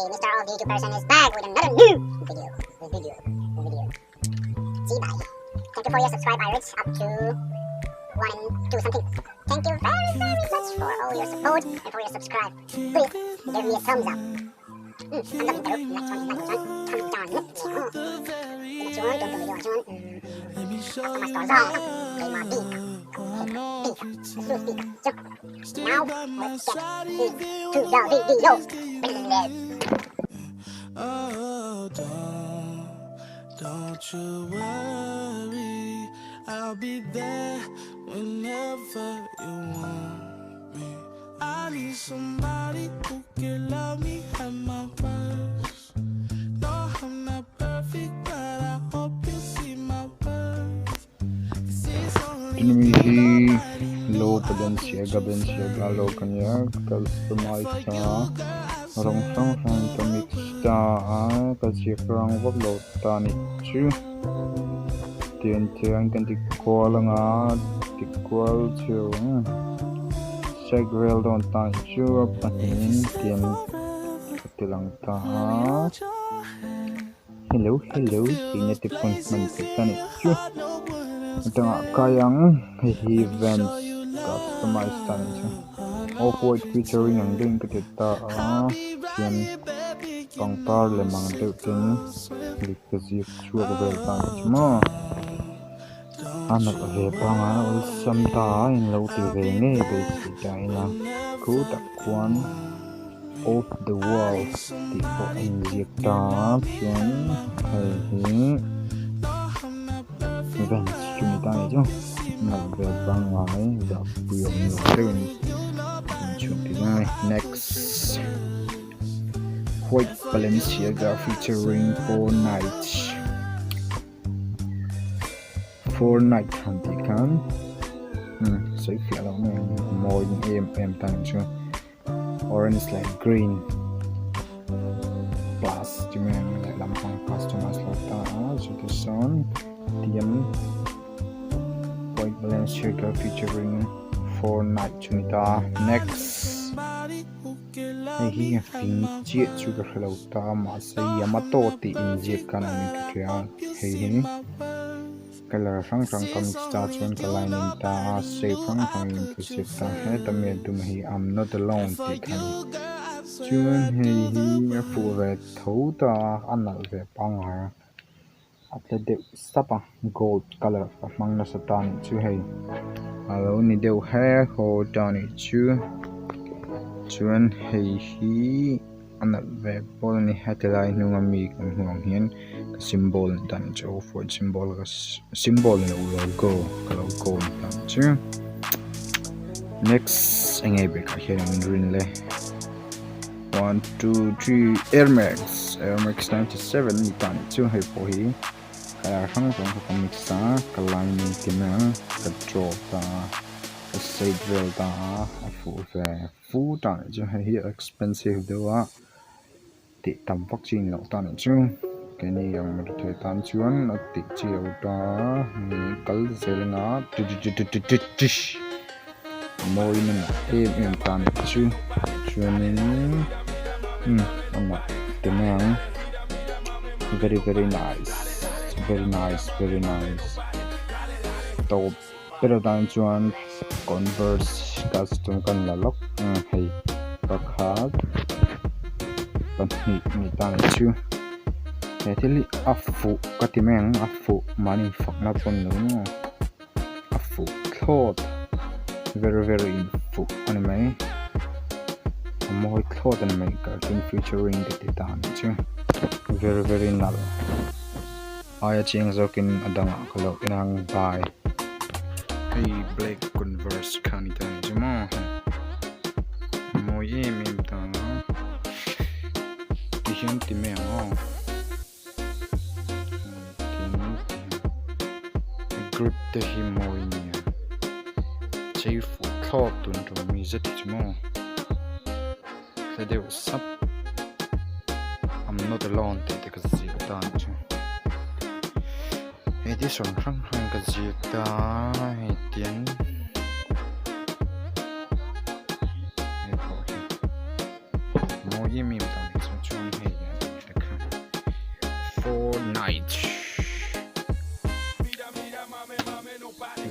Mr. Old YouTube person is back with another new video. See, bye. Thank you for your subscribe. I reached up to 1 and 2 something. Thank you very much for all your support and for your subscribe. Please give me a thumbs up. Thumbs up video. Next one. Next one. Next one. Don't video. After my store zone. Play my beat. Let's do speaker. So, now let's get into the video. Oh, don't you worry, I'll be there whenever you want me. I need somebody who can love me at my worst. No, I'm not perfect, but I hope you see my worth. Inumi low potencia gabencia low kanya customize rong sang sang to mix ta kasi rang wak lo ta ni chu tien tiang kan tikwal nga tikwal chu segrel don ta chu panin tien tilang ta hello tinya tipon man ta ni chu tanga kayang events customize ta ni chu off-white featuring ang ding katita yan pangpar lemang dautin likazip chua vel tan chma anak ve panga ul samta in lo ti ve nge be ta ina ku tak kwan off the wall ti ko injecta pian hai events chumita ni jo nak ve pangai da puyong ni next white Balenciaga featuring four night hantikan so if you allow me more than am time so orange like green plus cuman lampang customize lota so the sun diam white Balenciaga featuring four night chunita next hi fin che chu ka hello ta ma sai yamato ti inject kan ni kya hi color sang kam sta chun ka line in ta sai phang in to set ta he ta me dum hi I'm not alone ti kan chun hi fu ve tho ta anal ve pang ha atle de sapa gold color mang na satan chu hei alo ni deu hair ho dani chu chuan hei hi anal ve pol ni headline nu mi kan huang hian ka symbol dan cho for symbol no logo ka logo dan chu next engai be ka hian rin le 1 2 3 Air Max 97 ni tan chu hei po hi kaya sang ka mix sa ka line ni kina ka draw ta ka say drill ta fu ve fu ta chu hi expensive dewa ti tam vak chin lo ta chu ke ni yang ma thai tan chuan ti chiu ta ni kal zelinga tish moi na em tan chu chuan amma temang very nice top pero dan chuan Converse custom kan lalok hei pakhat ni tan chu hetili afu katimeng afu mani fakna pon no afu cloth very fu anime moi cloth anime cartoon featuring the titan chu very nal aya ching zokin adanga kalo inang bai hey black Converse kanita jamo moye mem ta tihian time ho grip the hi moi ni chei fu cloth tun to mi zat jamo they was up I'm not alone because it's done this one rang ka jita tian mo yimim ta so chun Night.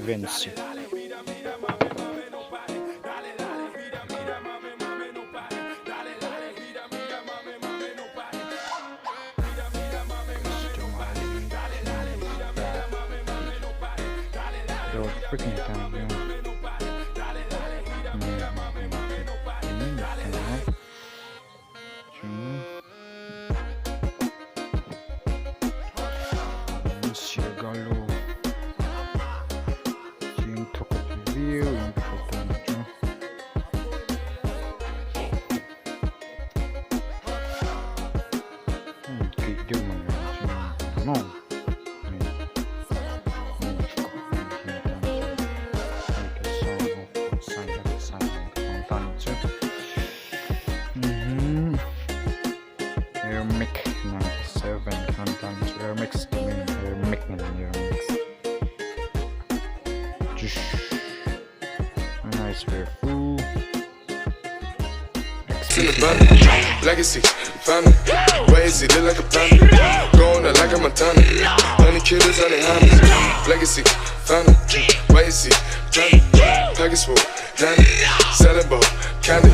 Vinci. You're freaking down, yeah. Gallo. Cinto view, importante. Che Dio no. Air Mic 97 content. Air Mix Air Mic nice very full. Legacy, family, where is he? Look like a panda, going out like a Montana. Honey killers, honey hammers. Legacy, family, where is he? Panda, package full, Danny, selling ball, candy.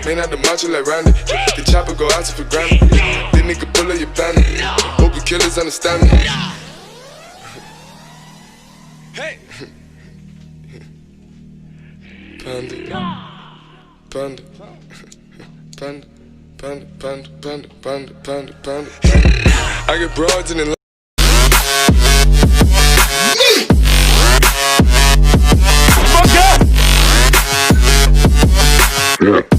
May not the macho like Randy. The chopper go out for granted. This nigga pull up your bandit. Hope the killers understand me. Hey, panda, panda. Panda, panda, panda, panda, panda, panda, panda, panda. I get broads in the Yeah.